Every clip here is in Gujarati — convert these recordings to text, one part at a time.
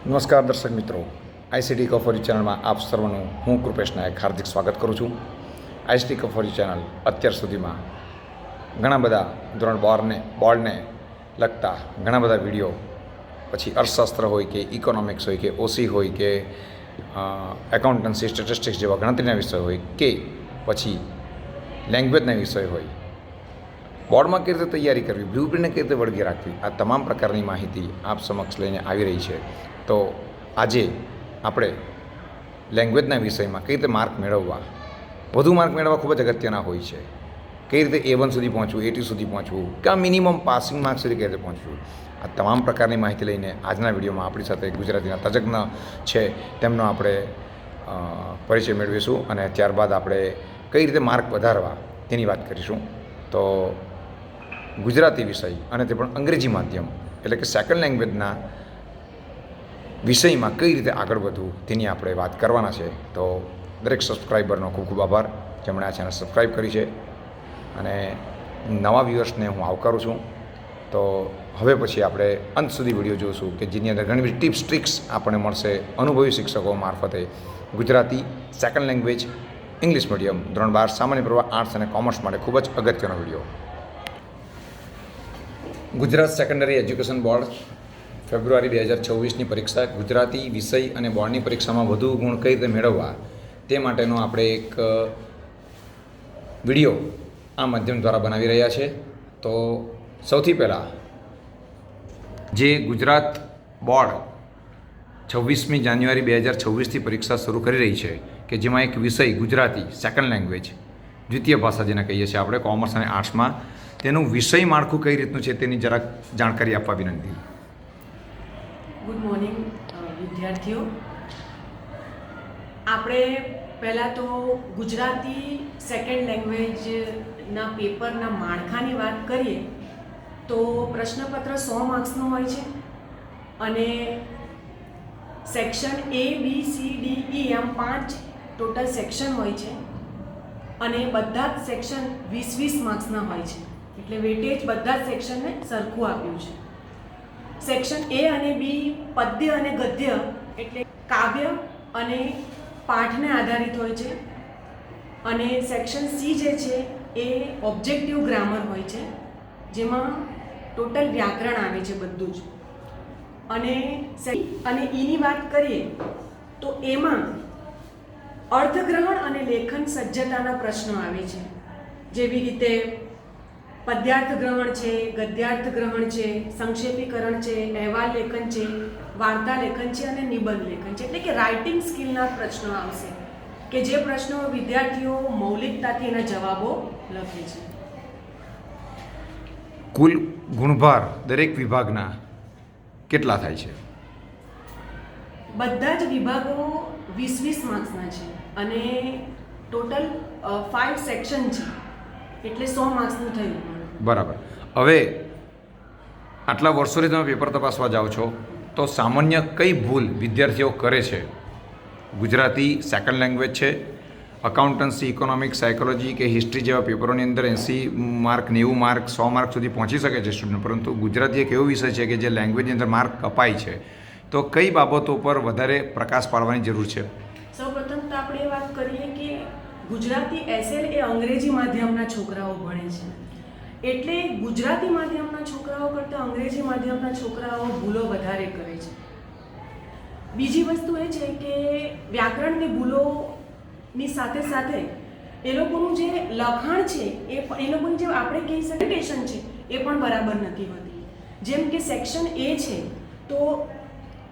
નમસ્કાર દર્શક મિત્રો, આઈસીટી કફોરી ચેનલમાં આપ સર્વનું હું કૃપેશ નાયક હાર્દિક સ્વાગત કરું છું. આઈસીટી કફોરી ચેનલ અત્યાર સુધીમાં ઘણા બધા ધોરણ બોર્ડને લગતા ઘણા બધા વિડીયો, પછી અર્થશાસ્ત્ર હોય કે ઇકોનોમિક્સ હોય કે ઓસી હોય કે એકાઉન્ટન્સી સ્ટેટિસ્ટિક્સ જેવા ગણતરીના વિષય હોય કે પછી લેંગ્વેજના વિષય હોય, બોર્ડમાં કેવી રીતે તૈયારી કરવી, બ્લુપ્રિન્ટને કેવી રીતે વળગી રાખવી, આ તમામ પ્રકારની માહિતી આપ સમક્ષ લઈને આવી રહી છે. તો આજે આપણે લેંગ્વેજના વિષયમાં કઈ રીતે માર્ક મેળવવા, વધુ માર્ક મેળવવા ખૂબ જ અગત્યના હોય છે. કઈ રીતે A1 સુધી પહોંચવું, A2 સુધી પહોંચવું, કે મિનિમમ પાસિંગ માર્ક સુધી કઈ રીતે પહોંચવું, આ તમામ પ્રકારની માહિતી લઈને આજના વિડીયોમાં આપણી સાથે ગુજરાતીના તજજ્ઞ છે તેમનો આપણે પરિચય મેળવીશું અને ત્યારબાદ આપણે કઈ રીતે માર્ક વધારવા તેની વાત કરીશું. તો ગુજરાતી વિષય અને તે પણ અંગ્રેજી માધ્યમ એટલે કે સેકન્ડ લેંગ્વેજના વિષયમાં કઈ રીતે આગળ વધવું તેની આપણે વાત કરવાના છે. તો દરેક સબસ્ક્રાઈબરનો ખૂબ ખૂબ આભાર જેમણે આ ચેનલ સબસ્ક્રાઈબ કરી છે અને નવા વ્યુઅર્સને હું આવકારું છું. તો હવે પછી આપણે અંત સુધી વિડીયો જોઈશું કે જેની અંદર ઘણી બધી ટિપ્સ ટ્રિક્સ આપણને મળશે અનુભવી શિક્ષકો મારફતે. Gujarati second language English medium ધોરણ 12 સામાન્ય પ્રવાહ આર્ટ્સ અને કોમર્સ માટે ખૂબ જ અગત્યનો video. Gujarat secondary education board ફેબ્રુઆરી 2024ની પરીક્ષા ગુજરાતી વિષય અને બોર્ડની પરીક્ષામાં વધુ ગુણ કઈ રીતે મેળવવા તે માટેનો આપણે એક વિડીયો આ માધ્યમ દ્વારા બનાવી રહ્યા છે. તો સૌથી પહેલાં જે ગુજરાત બોર્ડ 26મી જાન્યુઆરી 2026થી પરીક્ષા શરૂ કરી રહી છે કે જેમાં એક વિષય ગુજરાતી સેકન્ડ લેંગ્વેજ દ્વિતીય ભાષા જેને કહીએ છીએ આપણે કોમર્સ અને આર્ટ્સમાં, તેનું વિષય માળખું કઈ રીતનું છે તેની જરાક જાણકારી આપવા વિનંતી. ગુડ મોર્નિંગ વિદ્યાર્થીઓ. આપણે પહેલાં તો ગુજરાતી સેકન્ડ લેંગ્વેજના પેપરના માળખાની વાત કરીએ તો પ્રશ્નપત્ર 100 માર્ક્સનો હોય છે અને section A, B, C, D, E એમ 5 ટોટલ સેક્શન હોય છે અને બધા જ સેક્શન 20-20 માર્ક્સના હોય છે. એટલે વેટેજ બધા જ સેક્શનને સરખું આપ્યું છે. સેક્શન A અને B પદ્ય અને ગદ્ય એટલે કાવ્ય અને પાઠને આધારિત હોય છે અને સેક્શન C જે છે એ ઓબ્જેક્ટિવ ગ્રામર હોય છે જેમાં ટોટલ વ્યાકરણ આવે છે બધું જ. અને Eની વાત કરીએ તો એમાં અર્થગ્રહણ અને લેખન સજ્જતાના પ્રશ્નો આવે છે, જેવી રીતે પદ્યાર્થ ગ્રહણ છે, ગદ્યાર્થ ગ્રહણ છે, સંક્ષેપીકરણ છે, અહેવાલ લેખન છે, વાર્તા લેખન છે અને નિબંધ લેખન છે. એટલે કે રાઇટિંગ સ્કિલના પ્રશ્નો આવશે કે જે પ્રશ્નો વિદ્યાર્થીઓ મૌલિકતાથી એના જવાબો લખે છે. કુલ ગુણભાર દરેક વિભાગના કેટલા થાય છે? બધા જ વિભાગો 20-20 માર્ક્સના છે અને ટોટલ 5 સેક્શન છે એટલે 100 માર્ક્સનું થયું. બરાબર. હવે આટલા વર્ષોથી તમે પેપર તપાસવા જાઓ છો તો સામાન્ય કઈ ભૂલ વિદ્યાર્થીઓ કરે છે? ગુજરાતી સેકન્ડ લેંગ્વેજ છે, અકાઉન્ટન્સી, ઇકોનોમિક્સ, સાયકોલોજી કે હિસ્ટ્રી જેવા પેપરોની અંદર 80 માર્ક, 90 માર્ક, 100 માર્ક સુધી પહોંચી શકે છે સ્ટુડન્ટ, પરંતુ ગુજરાતી એક એવો વિષય છે કે જે લેંગ્વેજની અંદર માર્ક કપાય છે. તો કઈ બાબતો પર વધારે પ્રકાશ પાડવાની જરૂર છે? સૌપ્રથમ તો આપણે એ વાત કરીએ કે ગુજરાતી SL એ અંગ્રેજી માધ્યમના છોકરાઓ ભણે છે એટલે ગુજરાતી માધ્યમના છોકરાઓ કરતાં અંગ્રેજી માધ્યમના છોકરાઓ ભૂલો વધારે કરે છે. બીજી વસ્તુ એ છે કે વ્યાકરણની ભૂલોની સાથે સાથે એ લોકોનું જે લખાણ છે એ લોકોની જે આપણે કહી શકીએ છે એ પણ બરાબર નથી હોતી. જેમ કે સેક્શન A છે તો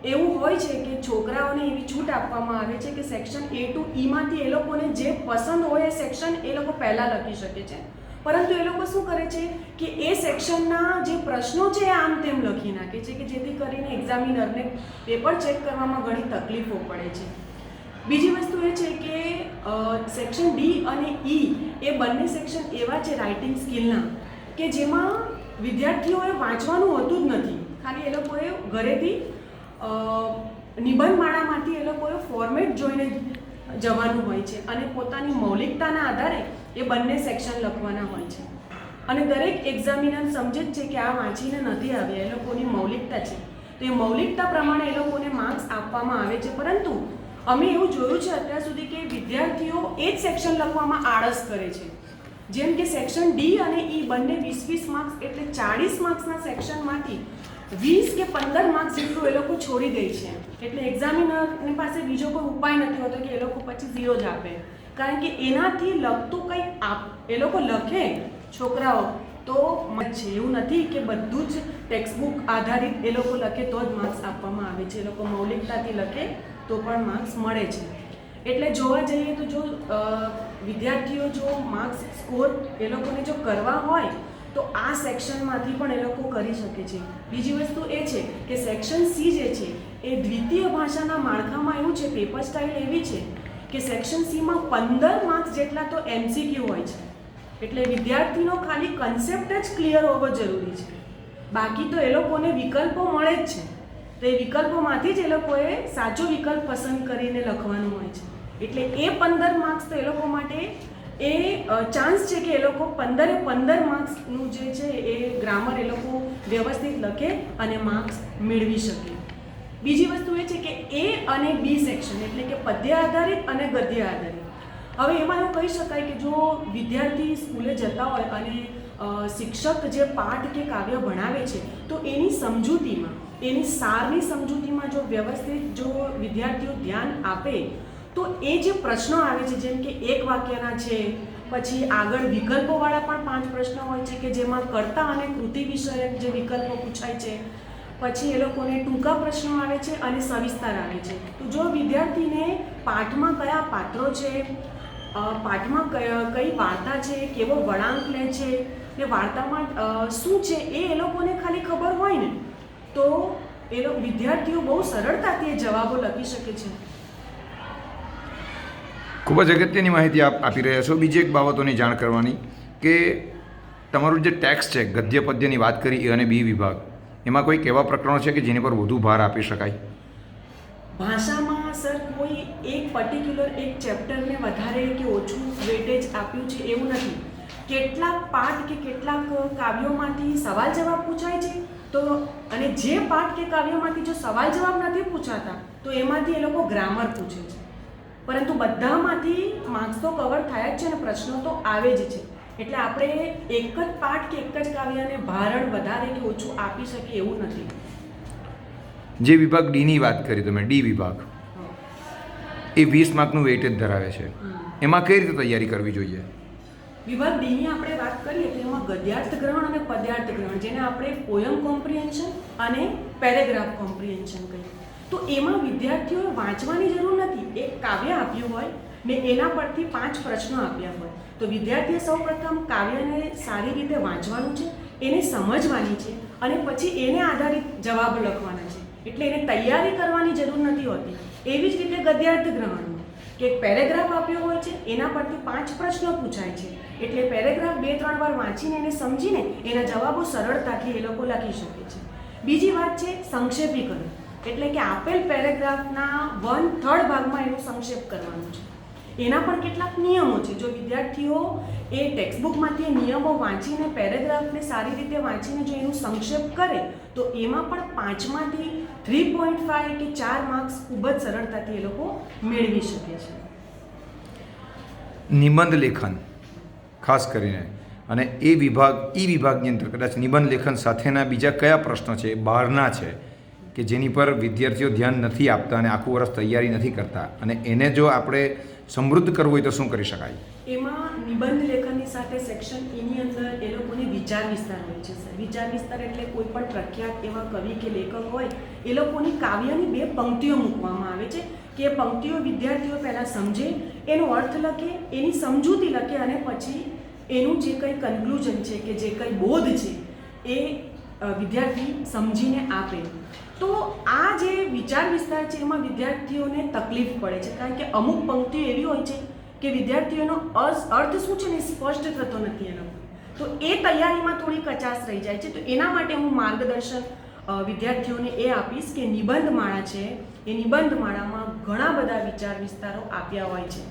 એવું હોય છે કે છોકરાઓને એવી છૂટ આપવામાં આવે છે કે સેક્શન A to E માંથી એ લોકોને જે પસંદ હોય એ સેક્શન એ લોકો પહેલાં લખી શકે છે, પરંતુ એ લોકો શું કરે છે કે એ સેક્શનના જે પ્રશ્નો છે એ આમ તેમ લખી નાખે છે કે જેથી કરીને એક્ઝામિનરને પેપર ચેક કરવામાં ઘણી તકલીફો પડે છે. બીજી વસ્તુ એ છે કે સેક્શન D અને E એ બંને સેક્શન એવા છે રાઇટિંગ સ્કિલના કે જેમાં વિદ્યાર્થીઓએ વાંચવાનું હોતું જ નથી, ખાલી એ લોકોએ ઘરેથી નિબંધમાળામાંથી એ લોકોએ ફોર્મેટ જોઈને જવાનું હોય છે અને પોતાની મૌલિકતાના આધારે એ બંને સેક્શન લખવાના હોય છે. અને દરેક એક્ઝામિનર સમજે જ છે કે આ વાંચીને નથી આવ્યા, એ લોકોની મૌલિકતા છે તો એ મૌલિકતા પ્રમાણે એ લોકોને માર્ક્સ આપવામાં આવે છે. પરંતુ અમે એવું જોયું છે અત્યાર સુધી કે વિદ્યાર્થીઓ એ જ સેક્શન લખવામાં આળસ કરે છે. જેમ કે સેક્શન ડી અને ઈ બંને 20-20 માર્ક્સ એટલે 40 માર્ક્સના સેક્શનમાંથી 20 કે 15 માર્ક્સ જેટલું એ લોકો છોડી દે છે. એટલે એક્ઝામિનરની પાસે બીજો કોઈ ઉપાય નથી હોતો કે એ લોકો પછી 0 જ આપે, કારણ કે એનાથી લગતું કંઈ એ લોકો લખે છોકરાઓ તો છે. એવું નથી કે બધું જ ટેક્સ્ટબુક આધારિત એ લોકો લખે તો જ માર્ક્સ આપવામાં આવે છે. એ લોકો મૌલિકતાથી લખે તો પણ માર્ક્સ મળે છે. એટલે જોવા જઈએ તો જો વિદ્યાર્થીઓ જો માર્ક્સ સ્કોર એ લોકોને જો કરવા હોય તો આ સેક્શનમાંથી પણ એ લોકો કરી શકે છે. બીજી વસ્તુ એ છે કે સેક્શન સી જે છે એ દ્વિતીય ભાષાના માળખામાં એવું છે, પેપર સ્ટાઇલ એવી છે કે સેક્શન સીમાં 15 માર્ક્સ જેટલા તો MCQ હોય છે. એટલે વિદ્યાર્થીનો ખાલી કન્સેપ્ટ જ ક્લિયર હોવો જરૂરી છે. બાકી તો એ લોકોને વિકલ્પો મળે જ છે. તો એ વિકલ્પોમાંથી જ એ લોકોએ સાચો વિકલ્પ પસંદ કરીને લખવાનું હોય છે. એટલે એ 15 માર્ક્સ તો એ લોકો માટે એ ચાન્સ છે કે એ લોકો 15 માર્ક્સનું જે છે એ ગ્રામર એ લોકો વ્યવસ્થિત લખે અને માર્ક્સ મેળવી શકે. બીજી વસ્તુ એ છે કે એ અને બી સેક્શન એટલે કે પદ્ય આધારિત અને ગદ્ય આધારિત. હવે એમાં એવું કહી શકાય કે જો વિદ્યાર્થી સ્કૂલે જતા હોય અને શિક્ષક જે પાઠ કે કાવ્ય ભણાવે છે તો એની સમજૂતીમાં, એની સારની સમજૂતીમાં જો વ્યવસ્થિત જો વિદ્યાર્થીઓ ધ્યાન આપે તો એ જે પ્રશ્નો આવે છે જેમ કે એક વાક્યના છે, પછી આગળ વિકલ્પોવાળા પણ 5 પ્રશ્નો હોય છે કે જેમાં કર્તા અને કૃતિ વિષયક જે વિકલ્પો પૂછાય છે, પછી એ લોકોને ટૂંકા પ્રશ્નો આવે છે અને સવિસ્તાર આવે છે. તો જો વિદ્યાર્થીને પાઠમાં કયા પાત્રો છે, પાઠમાં કઈ વાર્તા છે, કેવો વળાંક લે છે, ને વાર્તામાં શું છે એ લોકોને ખાલી ખબર હોય ને તો એ વિદ્યાર્થીઓ બહુ સરળતાથી એ જવાબો લખી શકે છે. ખૂબ જ અગત્યની માહિતી આપ આપી રહ્યા છો. બીજી એક બાબતોની જાણ કરવાની કે તમારું જે ટેક્સ્ટ છે, ગદ્ય પદ્યની વાત કરી એ અને બી વિભાગ, એમાં કોઈ એવા પ્રકરણો છે કે જેની પર વધુ ભાર આપી શકાય? ભાષામાં સર કોઈ એક પર્ટિક્યુલર એક ચેપ્ટરને વધારે કે ઓછું વેટેજ આપ્યું છે એવું નથી. કેટલાક પાઠ કે કેટલાક કાવ્યોમાંથી સવાલ જવાબ પૂછાય છે તો અને જે પાઠ કે કાવ્યોમાંથી જો સવાલ જવાબ નથી પૂછાતા તો એમાંથી એ લોકો ગ્રામર પૂછે છે. પરંતુ બધામાંથી માર્ક્સ તો કવર થયા જ છે અને પ્રશ્નો તો આવે જ છે. એટલે આપણે એક જ પાઠ કે એક જ કાવ્યને ભારણ વધારે કે ઓછું આપી શકીએ એવું નથી. જે વિભાગ ડીની વાત કરી તમે, ડી વિભાગ, એ 20 માર્કનું વેઇટેજ ધરાવે છે. એમાં કઈ રીતે તૈયારી કરવી જોઈએ? વિભાગ ડીની આપણે વાત કરીએ તો એમાં ગદ્યાર્થ ગ્રહણ અને પદ્યાર્થ ગ્રહણ, જેને આપણે પોયમ કોમ્પ્રિહેન્શન અને પેરેગ્રાફ કોમ્પ્રિહેન્શન કહીએ, તો એમાં વિદ્યાર્થીઓએ વાંચવાની જરૂર નથી. એક કાવ્ય આપ્યું હોય ને એના પરથી 5 પ્રશ્નો આપ્યા હોય તો વિદ્યાર્થીએ સૌપ્રથમ કાવ્યને સારી રીતે વાંચવાનું છે, એને સમજવાની છે અને પછી એને આધારિત જવાબ લખવાના છે. એટલે એને તૈયારી કરવાની જરૂર નથી હોતી. એવી જ રીતે ગદ્યાર્થ ગ્રહણમાં કે એક પેરેગ્રાફ આપ્યો હોય છે, એના પરથી 5 પ્રશ્નો પૂછાય છે. એટલે પેરેગ્રાફ 2-3 વાર વાંચીને એને સમજીને એના જવાબો સરળતાથી એ લોકો લખી શકે છે. બીજી વાત છે સંક્ષેપીકરણ, એટલે કે આપેલ પેરેગ્રાફના 1/3 ભાગમાં એનો સંક્ષેપ કરવાનો છે. એના પણ કેટલાક નિયમો છે. જો વિદ્યાર્થીઓ એ ટેક્સ્ટબુકમાંથી નિયમો વાંચીને પેરેગ્રાફને સારી રીતે વાંચીને જો એનું સંક્ષેપ કરે તો એમાં પણ 5માંથી 3.5 કે 4 માર્ક્સ ખૂબ જ સરળતાથી એ લોકો મેળવી શકે છે. નિબંધ લેખન ખાસ કરીને, અને એ વિભાગ, ઈ વિભાગની અંદર કદાચ નિબંધ લેખન સાથેના બીજા કયા પ્રશ્નો છે, બહારના છે કે જેની પર વિદ્યાર્થીઓ ધ્યાન નથી આપતા અને આખું વર્ષ તૈયારી નથી કરતા, અને એને જો આપણે સમૃદ્ધ કરવું હોય તો શું કરી શકાય? એમાં નિબંધ લેખનની સાથે સેક્શન ઈની અંદર એ લોકોને વિચાર વિસ્તાર હોય છે સર. વિચાર વિસ્તાર એટલે કોઈ પણ પ્રખ્યાત એવા કવિ કે લેખક હોય એ લોકોની કાવ્યની 2 પંક્તિઓ મૂકવામાં આવે છે કે એ પંક્તિઓ વિદ્યાર્થીઓ પહેલાં સમજે, એનો અર્થ લખે, એની સમજૂતી લખે અને પછી એનું જે કંઈ કન્ક્લુઝન છે કે જે કંઈ બોધ છે એ વિદ્યાર્થી સમજીને આપે. તો આ જે વિચાર વિસ્તાર છે એમાં વિદ્યાર્થીઓને તકલીફ પડે છે, કારણ કે અમુક પંક્તિઓ એવી હોય છે કે વિદ્યાર્થીઓનો અર્થ શું છે ને સ્પષ્ટ થતો નથી એનો. તો એ તૈયારીમાં થોડી કચાશ રહી જાય છે. તો એના માટે હું માર્ગદર્શન વિદ્યાર્થીઓને એ આપીશ કે નિબંધમાળા છે એ નિબંધમાળામાં ઘણા બધા વિચાર વિસ્તારો આપ્યા હોય છે.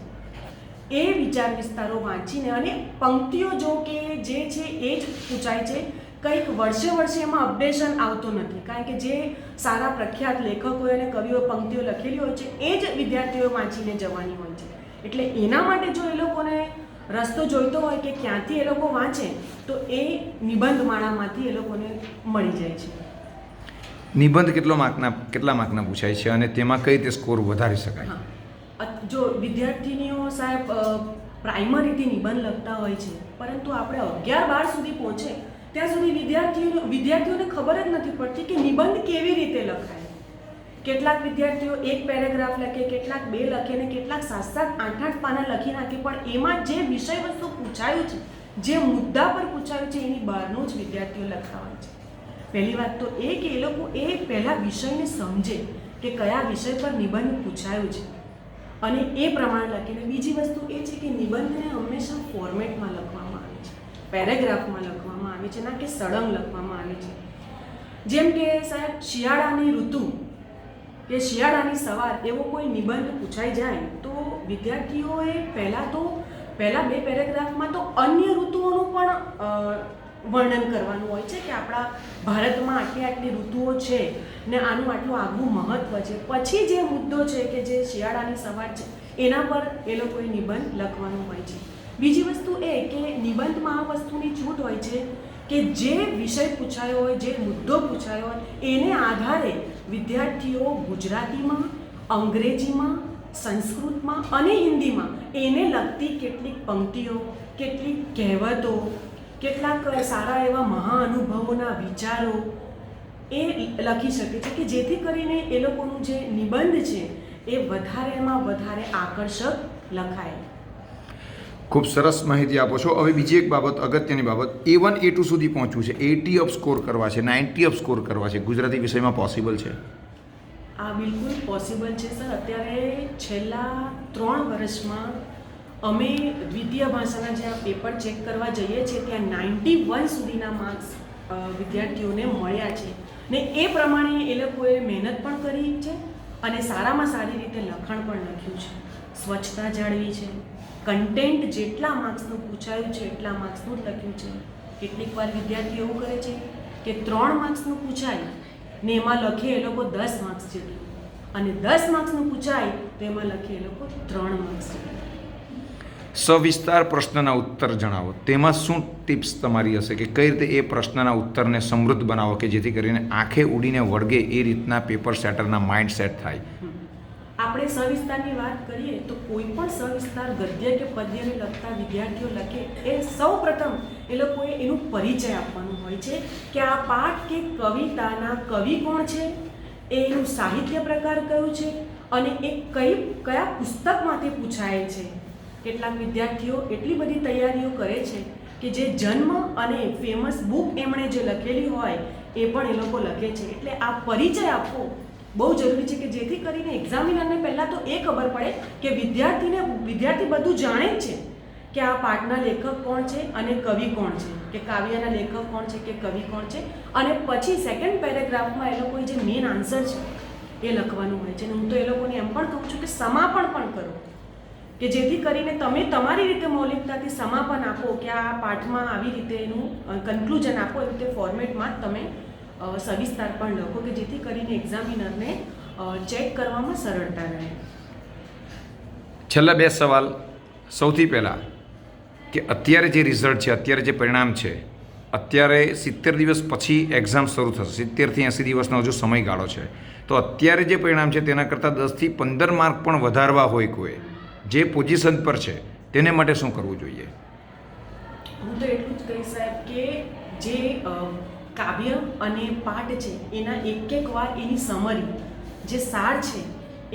એ વિચાર વિસ્તારો વાંચીને અને પંક્તિઓ જો કે જે છે એ જ પૂછાય છે, કંઈક વર્ષે એમાં અપડેશન આવતો નથી, કારણ કે જે સારા પ્રખ્યાત લેખકો અને કવિઓ પંક્તિઓ લખેલી હોય છે એ જ વિદ્યાર્થીઓ વાંચીને જવાની હોય છે. એટલે એના માટે જો એ લોકોને રસ્તો જોઈતો હોય કે ક્યાંથી એ લોકો વાંચે તો એ નિબંધ માળામાંથી એ લોકોને મળી જાય છે. નિબંધ કેટલા માર્કના પૂછાય છે અને તેમાં કઈ રીતે સ્કોર વધારી શકાય? જો વિદ્યાર્થીનીઓ સાહેબ પ્રાઇમરીથી નિબંધ લખતા હોય છે, પરંતુ આપણે 11-12 સુધી પહોંચે ત્યાં સુધી વિદ્યાર્થીઓને ખબર જ નથી પડતી કે નિબંધ કેવી રીતે લખાય. કેટલાક વિદ્યાર્થીઓ એક પેરેગ્રાફ લખે, કેટલાક 2 લખે ને કેટલાક 7-7, 8-8 પાના લખી નાખે, પણ એમાં જે વિષય વસ્તુ પૂછાયું છે, જે મુદ્દા પર પૂછાયું છે એની બહારનું જ વિદ્યાર્થીઓ લખતા હોય છે. પહેલી વાત તો એ કે એ લોકો એ પહેલાં વિષયને સમજે કે કયા વિષય પર નિબંધ પૂછાયું છે અને એ પ્રમાણે લખીને. બીજી વસ્તુ એ છે કે નિબંધને હંમેશા ફોર્મેટમાં લખવામાં આવે છે, પેરેગ્રાફમાં લખવામાં આવે છે, ના કે સળંગ લખવામાં આવે છે. જેમ કે સાહેબ શિયાળાની ઋતુ કે શિયાળાની સવાર એવો કોઈ નિબંધ પૂછાઈ જાય તો વિદ્યાર્થીઓએ પહેલાં 2 પેરેગ્રાફમાં તો અન્ય ઋતુઓનું પણ વર્ણન કરવાનું હોય છે કે આપણા ભારતમાં આટલી ઋતુઓ છે ને આનું આટલું આગવું મહત્ત્વ છે. પછી જે મુદ્દો છે કે જે શિયાળાની સવાર છે એના પર એ લોકોએ નિબંધ લખવાનું હોય છે. બીજી વસ્તુ એ કે નિબંધમાં આ વસ્તુની છૂટ હોય છે કે જે વિષય પૂછાયો હોય, જે મુદ્દો પૂછાયો હોય એને આધારે વિદ્યાર્થીઓ ગુજરાતીમાં, અંગ્રેજીમાં, સંસ્કૃતમાં અને હિન્દીમાં એને લગતી કેટલીક પંક્તિઓ, કેટલીક કહેવતો, કેટલાક સારા એવા મહાઅનુભવોના વિચારો એ લખી શકે છે કે જેથી કરીને એ લોકોનું જે નિબંધ છે એ વધારેમાં વધારે આકર્ષક લખાય. ખૂબ સરસ માહિતી આપો છો. હવે બીજી એક બાબત, અગત્યની બાબત, A1 A2 સુધી પહોંચવું છે, 80 અપ સ્કોર કરવા છે, 90 અપ સ્કોર કરવા છે, ગુજરાતી વિષયમાં પોસિબલ છે? આ બિલકુલ પોસિબલ છે સર. અત્યારે છેલ્લા 3 વર્ષમાં અમે દ્વિતીય ભાષાના જ્યાં પેપર ચેક કરવા જઈએ છીએ ત્યાં 91 સુધીના માર્ક્સ વિદ્યાર્થીઓને મળ્યા છે ને એ પ્રમાણે એ લોકોએ મહેનત પણ કરી છે અને સારામાં સારી રીતે લખાણ પણ લખ્યું છે, સ્વચ્છતા જાળવી છે, કન્ટેન્ટ જેટલા માર્ક્સનું પૂછાયું છે એટલા માર્ક્સનું જ લખ્યું છે. કેટલીક વાર વિદ્યાર્થીઓ એવું કરે છે કે 3 માર્ક્સનું પૂછાય ને એમાં લખે એ લોકો 10 માર્ક્સ જેટલું અને 10 માર્ક્સનું પૂછાય તો એમાં લખે એ લોકો 3 માર્ક્સ જેટલું. સવિસ્તાર પ્રશ્નના ઉત્તર જણાવો. તેમાં શું ટિપ્સ તમારી હશે કે કઈ રીતે એ પ્રશ્નના ઉત્તરને સમૃદ્ધ બનાવો કે જેથી કરીને આંખે ઉડીને વળગે એ રીતના પેપર સેટરના માઇન્ડ સેટ થાય? આપણે સવિસ્તારની વાત કરીએ તો કોઈ પણ સવિસ્તાર ગદ્ય કે પદ્યને લગતા વિદ્યાર્થીઓ લખે એ સૌ પ્રથમ એ લોકોએ એનું પરિચય આપવાનું હોય છે કે આ પાઠ કે કવિતાના કવિ કોણ છે, એનું સાહિત્ય પ્રકાર કયું છે અને એ કયા પુસ્તકમાંથી પૂછાયેલ છે. કેટલાક વિદ્યાર્થીઓ એટલી બધી તૈયારીઓ કરે છે કે જે જન્મ અને ફેમસ બુક એમણે જે લખેલી હોય એ પણ એ લોકો લખે છે. એટલે આ પરિચય આપવો બહુ જરૂરી છે કે જેથી કરીને એક્ઝામિનરને પહેલાં તો એ ખબર પડે કે વિદ્યાર્થી બધું જાણે જ છે કે આ પાઠના લેખક કોણ છે અને કવિ કોણ છે, કે કાવ્યના લેખક કોણ છે કે કવિ કોણ છે. અને પછી સેકન્ડ પેરેગ્રાફમાં એ લોકોએ જે મેઇન આન્સર છે એ લખવાનું હોય છે. અને હું તો એ લોકોને એમ પણ કહું છું કે સમાપન પણ કરો કે જેથી કરીને તમે તમારી રીતે મૌલિકતાથી સમાપન આપો કે આ પાઠમાં આવી રીતે એનું કન્ક્લુઝન આપો. એ રીતે ફોર્મેટમાં તમે સવિસ્તાર પણ લખો કે જેથી કરીને એક્ઝામિનરને ચેક કરવામાં સરળતા રહે. છેલ્લા 2 સવાલ. સૌથી પહેલાં કે અત્યારે જે રિઝલ્ટ છે, અત્યારે જે પરિણામ છે, અત્યારે 70 દિવસ પછી એક્ઝામ શરૂ થશે, 70 થી 80 દિવસનો હજુ સમયગાળો છે, તો અત્યારે જે પરિણામ છે તેના કરતાં 10 થી 15 માર્ક પણ વધારવા હોય કોઈ જે પોઝિશન પર છે તેને માટે શું કરવું જોઈએ? હું તો એટલું જ કહીશ સાહેબ કે જે કાવ્ય અને પાઠ છે એના એક વાર એની સમરી જે સાર છે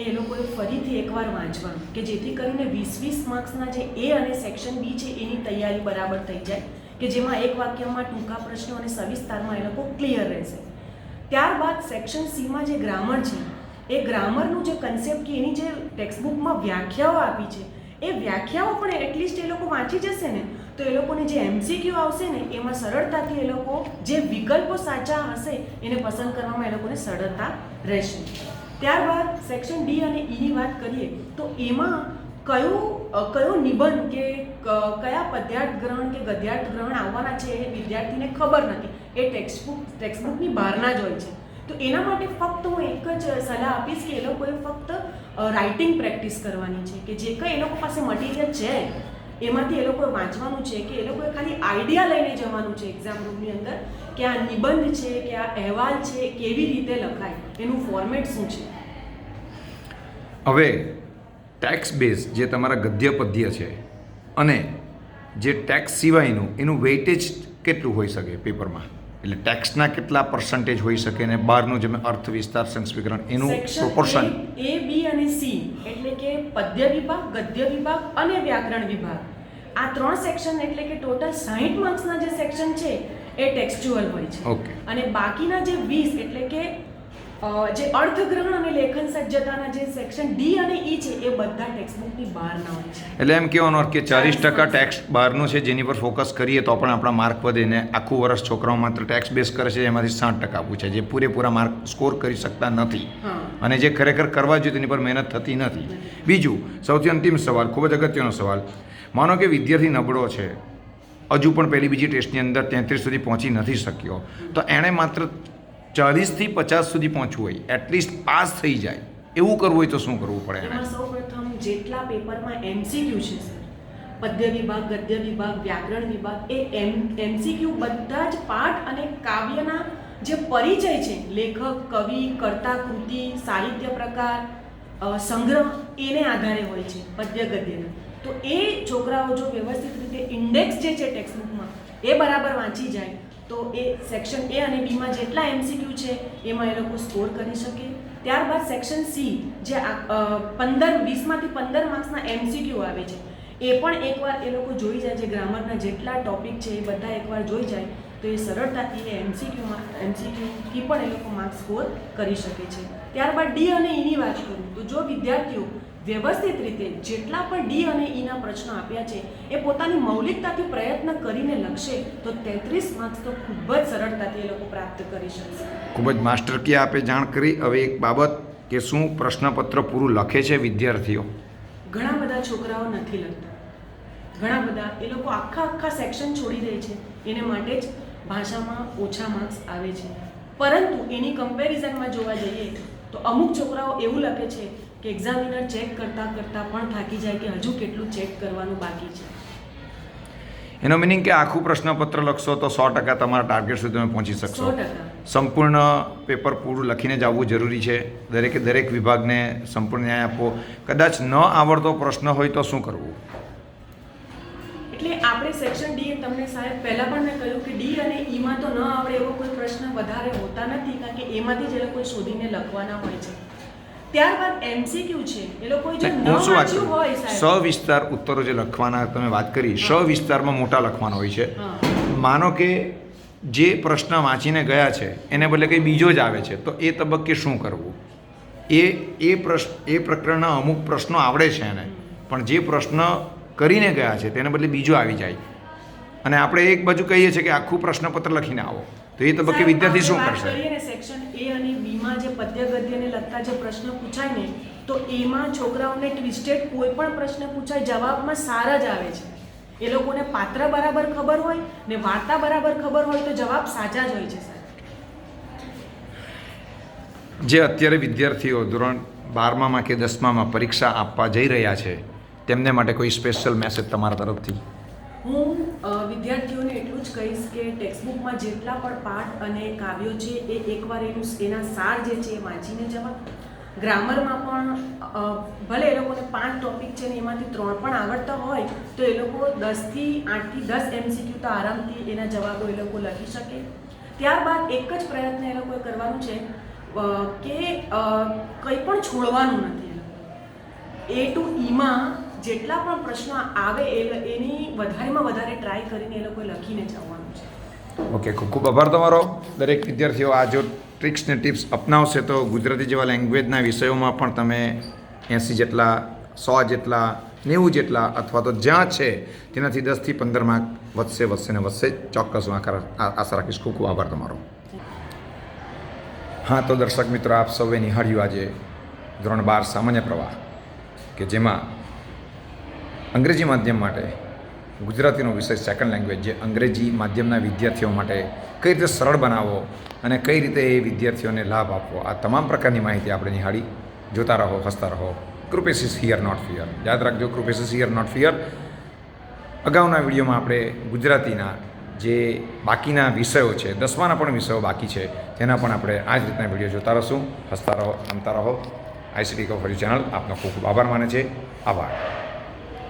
એ લોકોએ ફરીથી એકવાર વાંચવાનું કે જેથી કરીને 20 માર્ક્સના જે એ અને સેક્શન બી છે એની તૈયારી બરાબર થઈ જાય કે જેમાં એક વાક્યમાં ટૂંકા પ્રશ્નો અને સવિસ્તારમાં એ લોકો ક્લિયર રહેશે. ત્યારબાદ સેક્શન સીમાં જે ગ્રામર છે એ ગ્રામરનું જે કન્સેપ્ટ કે એની જે ટેક્સ્ટબુકમાં વ્યાખ્યાઓ આપી છે એ વ્યાખ્યાઓ પણ એટલીસ્ટ એ લોકો વાંચી જશે ને તો એ લોકોને જે MCQ આવશે ને એમાં સરળતાથી એ લોકો જે વિકલ્પો સાચા હશે એને પસંદ કરવામાં એ લોકોને સરળતા રહેશે. ત્યારબાદ સેક્શન ડી અને ઈની વાત કરીએ તો એમાં કયો નિબંધ કે કયા પદ્યાર્થ ગ્રહણ કે ગદ્યાર્થ ગ્રહણ આવવાના છે એ વિદ્યાર્થીને ખબર નથી એ ટેક્સ્ટબુકની બહારના જ હોય છે. તો એના માટે ફક્ત હું એક જ સલાહ આપીશ કે એ લોકોએ ફક્ત રાઇટિંગ પ્રેક્ટિસ કરવાની છે, કે જે કંઈ એ લોકો પાસે મટીરિયલ છે એમાંથી એ લોકોએ વાંચવાનું છે, કે એ લોકોએ ખાલી આઈડિયા લઈને જવાનું છે એક્ઝામ રૂમની અંદર કે આ નિબંધ છે કે આ અહેવાલ છે કેવી રીતે લખાય, એનું ફોર્મેટ શું છે. હવે ટેક્સ બેઝ જે તમારા ગદ્ય પદ્ય છે અને જે ટેક્સ સિવાયનું એનું વેઇટેજ કેટલું હોઈ શકે પેપરમાં, એટલે ટેક્સના કેટલા પર્સન્ટેજ હોઈ શકે અને બહારનું જે અર્થ વિસ્તાર સંસ્કૃતિકરણ એનું પ્રોપોર્શન A, B અને C એટલે કે પદ્ય વિભાગ, ગદ્ય વિભાગ અને વ્યાકરણ વિભાગ, આ 3 સેક્શન એટલે કે ટોટલ 60 માર્ક્સના જે સેક્શન છે એ ટેક્સ્ચ્યુઅલ હોય છે. ઓકે. અને બાકીના જે 20 એટલે કે જે અર્થગ્રહણ અને લેખન સજ્જતાના જે સેક્શન D અને E છે એ બધા ટેક્સ્ટબુકની બહારના હોય છે. એટલે એમ કહેવાનો અર્થ કે 40% ટેક્સ બહારનું છે જેની પર ફોકસ કરીએ તો પણ આપણા માર્ક વધે ને આખું વર્ષ છોકરાઓ માત્ર ટેક્સ બેઝ કરે છે એમાંથી 60% પૂછે જે પૂરેપૂરા માર્ક સ્કોર કરી શકતા નથી અને જે ખરેખર કરવા જોઈએ તેની પર મહેનત થતી નથી. બીજું સૌથી અંતિમ સવાલ, ખૂબ જ અગત્યનો સવાલ, માનો કે વિદ્યાર્થી નબળો છે, હજુ પણ પહેલી બીજી ટેસ્ટની અંદર 33 સુધી પહોંચી નથી શક્યો, તો એણે માત્ર 40 થી 50 સુધી પહોંચવું હોય, એટલીસ્ટ પાસ થઈ જાય એવું કરવું હોય તો શું કરવું પડે? એમાં સૌપ્રથમ જેટલા પેપરમાં MCQ છે સર, પદ્ય વિભાગ, ગદ્ય વિભાગ, વ્યાકરણ વિભાગ, એ MCQ બધા જ પાઠ અને કાવ્યના જે પરિચય છે, લેખક, કવિ, કર્તા, કૃતિ, સાહિત્ય પ્રકાર, સંગ્રહ, એને આધારે હોય છે પદ્ય ગદ્યના. તો એ છોકરાઓ જો વ્યવસ્થિત રીતે ઇન્ડેક્સ જે છે ટેક્સ્ટબુકમાં એ બરાબર વાંચી જાય તો એ સેક્શન A અને B માં જેટલા MCQ છે એમાં એ લોકો સ્કોર કરી શકે. ત્યારબાદ સેક્શન C જે 20માંથી 15 માર્ક્સના MCQ આવે છે એ પણ એકવાર એ લોકો જોઈ જાય, જે ગ્રામરના જેટલા ટોપિક છે એ બધા એકવાર જોઈ જાય તો એ સરળતાથી એ MCQથી પણ એ લોકો માર્ક્સ સ્કોર કરી શકે છે. ત્યારબાદ D અને E ની વાત કરું તો જો વિદ્યાર્થીઓ વ્યવસ્થિત રીતે જેટલા પણ D અને E ના પ્રશ્નો આપ્યા છે એ પોતાની મૌલિકતાથી પ્રયત્ન કરીને લખશે તો 33 માર્ક્સ તો ખૂબ જ સરળતાથી એ લોકો પ્રાપ્ત કરી શકશે. ખૂબ જ માસ્ટર કી આપે જાણ કરી. હવે એક બાબત કે શું પ્રશ્નપત્ર પૂરું લખે છે વિદ્યાર્થીઓ? ઘણા બધા છોકરાઓ નથી લખતા, ઘણા બધા એ લોકો આખા સેક્શન છોડી દે છે, એને માટે જ ભાષામાં ઓછા માર્ક્સ આવે છે. પરંતુ એની કમ્પેરિઝનમાં જોવા જઈએ તો અમુક છોકરાઓ એવું લખે છે કે એક્ઝામિનર ચેક કરતાં પણ થાકી જાય કે હજુ કેટલું ચેક કરવાનું બાકી છે. એનો મિનિંગ કે આખું પ્રશ્નપત્ર લખશો તો 100% તમારા ટાર્ગેટ સુધી તમે પહોંચી શકશો. 100%. સંપૂર્ણ પેપર પૂરું લખીને જ આવવું જરૂરી છે. દરેક વિભાગને સંપૂર્ણ ન્યાય આપવો. કદાચ ન આવડતો પ્રશ્ન હોય તો શું કરવું? એટલે આપણે સેક્શન D તમને સાહેબ પહેલાં પણ મેં કહ્યું કે D અને E માં તો ન આવડે એવો કોઈ પ્રશ્ન વધારે હોતા નથી, કારણ કે એમાંથી જ એ લોકો શોધીને લખવાના હોય છે. ત્યારબાદ MCQ છે, એ લોકો જે ન વાંચ્યું હોય સાહેબ, સવિસ્તાર ઉત્તરો જે લખવાના તમે વાત કરી, સવિસ્તારમાં મોટા લખવાના હોય છે. માનો કે જે પ્રશ્ન વાંચીને ગયા છે એને બદલે કંઈ બીજો જ આવે છે તો એ તબક્કે શું કરવું? એ પ્રકરણના અમુક પ્રશ્નો આવડે છે એને, પણ જે પ્રશ્ન કરીને ગયા છે તેને બદલે બીજો આવી જાય અને આપણે એક બાજુ કહીએ છીએ કે આખું પ્રશ્નપત્ર લખીને આવો, તો એ તબક્કે વિદ્યાર્થી શું કરશે? સેક્શન A અને B માં જે પદ્ય ગદ્યને લગતા જે પ્રશ્ન પૂછાય ને તો એમાં છોકરાઓને ટ્વિસ્ટેડ કોઈ પણ પ્રશ્ન પૂછાય જવાબમાં સારા જ આવે છે. એ લોકોને પાત્ર બરાબર ખબર હોય ને વાર્તા બરાબર ખબર હોય તો જવાબ સાચા જ હોય છે સાહેબ. જે અત્યારે વિદ્યાર્થીઓ ધોરણ 12માં કે 10માં પરીક્ષા આપવા જઈ રહ્યા છે તેમને માટે કોઈ સ્પેશિયલ મેસેજ તમારા તરફથી? હું વિદ્યાર્થીઓને એટલું જ કહીશ કે ટેક્સ્ટબુકમાં જેટલા પણ પાઠ અને કાવ્યો છે એ એકવાર એના સાર જે છે એ વાંચીને જવા. ગ્રામરમાં પણ ભલે એ લોકોને 5 ટોપિક છે ને એમાંથી 3 પણ આવડતા હોય તો એ લોકો 8 થી 10 MCQ તો આરામથી એના જવાબો એ લોકો લખી શકે. ત્યારબાદ એક જ પ્રયત્ન એ લોકોએ કરવાનું છે કે કંઈ પણ છોડવાનું નથી. A to E માં જેટલા પણ પ્રશ્નો આવે એની વધારેમાં વધારે ટ્રાય કરીને એ લોકોએ લખીને જ આવવાનું છે. ઓકે, ખૂબ ખૂબ આભાર તમારો. દરેક વિદ્યાર્થીઓ આ જો ટ્રિક્સ ને ટિપ્સ અપનાવશે તો ગુજરાતી જેવા લેંગ્વેજના વિષયોમાં પણ તમે 80 જેટલા, 100 જેટલા, 90 જેટલા અથવા તો જ્યાં છે તેનાથી 10 થી 15 માર્ક વધશે ને વધશે. ચોક્કસ હું આશા રાખીશ. ખૂબ ખૂબ આભાર તમારો. હા, તો દર્શક મિત્રો, આપ સૌએ નિહાળ્યું આજે ધોરણ 12 સામાન્ય પ્રવાહ કે જેમાં અંગ્રેજી માધ્યમ માટે ગુજરાતીનો વિષય સેકન્ડ લેંગ્વેજ જે અંગ્રેજી માધ્યમના વિદ્યાર્થીઓ માટે કઈ રીતે સરળ બનાવવો અને કઈ રીતે એ વિદ્યાર્થીઓને લાભ આપવો, આ તમામ પ્રકારની માહિતી આપણે નિહાળી. જોતા રહો, હસતા રહો. Kripesh is here not fear. યાદ રાખજો, Kripesh is here not fear. અગાઉના વિડીયોમાં આપણે ગુજરાતીના જે બાકીના વિષયો છે, 10માના પણ વિષયો બાકી છે, તેના પણ આપણે આ જ રીતના વિડીયો જોતા રહીશું. હસતા રહો, રમતા રહો. આઈસીટી કફરી ચેનલ આપનો ખૂબ ખૂબ આભાર માને છે. આભાર.